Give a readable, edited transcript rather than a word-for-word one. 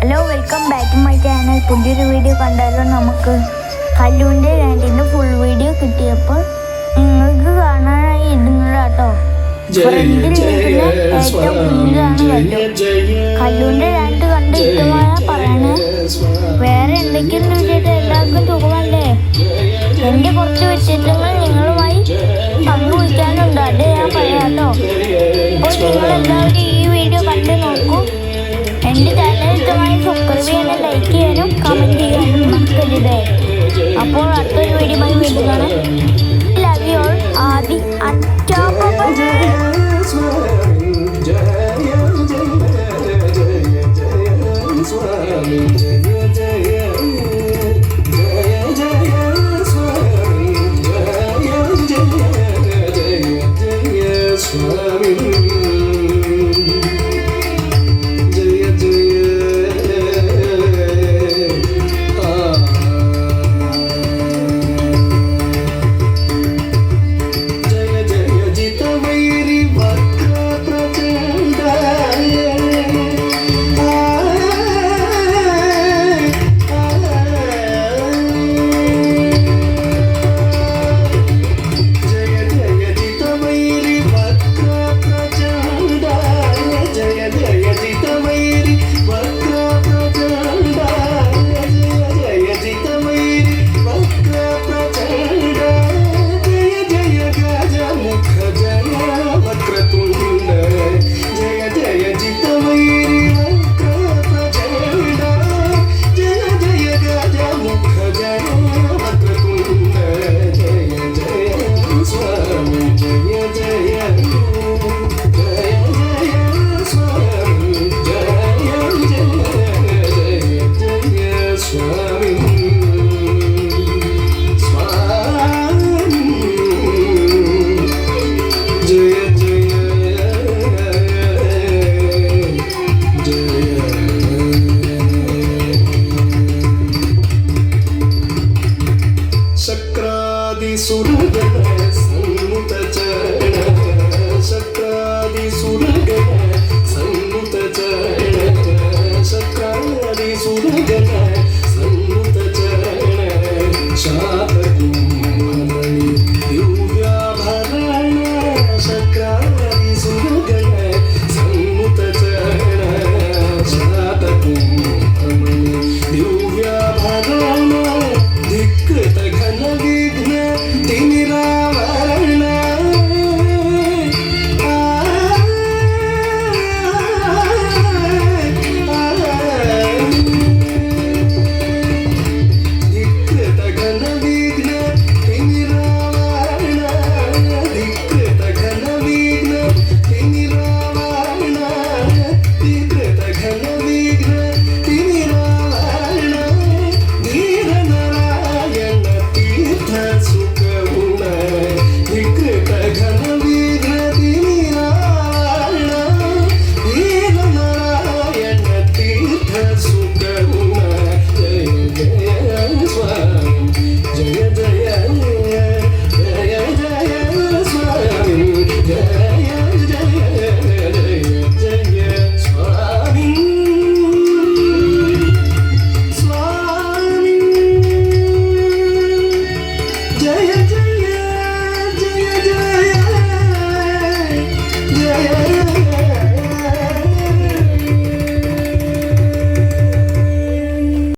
Hello, welcome back to my channel. പുതിയൊരു video കണ്ടാലോ? നമുക്ക് കല്ലുവിൻ്റെ രണ്ടിൻ്റെ ഫുൾ വീഡിയോ കിട്ടിയപ്പോൾ നിങ്ങൾക്ക് കാണാനായി ഇടുന്നതാട്ടോ. ഫ്രണ്ടിലിരിക്കുന്ന ഏറ്റവും മുന്നിലാണ് കല്ലുവിൻ്റെ രണ്ട് കണ്ട് ഇഷ്ടമായ പറയണേ. വേറെ എന്തൊക്കെയെന്ന് വെച്ചിട്ട് എല്ലാവർക്കും സുഖമല്ലേ? എൻ്റെ കുറച്ച് വ്യക്തിത്വങ്ങൾ നിങ്ങളുമായി പങ്കുവയ്ക്കാനുണ്ട്, അത് ഞാൻ പറയാട്ടോ. അപ്പോൾ നിങ്ങളെല്ലാവരും ഈ വീഡിയോ കണ്ട് നോക്കൂ. എൻ്റെ ചാനൽ ഇഷ്ടമായി സബ്സ്ക്രൈബ് ചെയ്യാനും ലൈക്ക് ചെയ്യാനും കമൻറ്റ് ചെയ്യാനും മറക്കരുത്. അപ്പോൾ അടുത്തൊരു വീഡിയോയുമായി വീണ്ടും കാണാം. Love you all. ആദി അറ്റാ.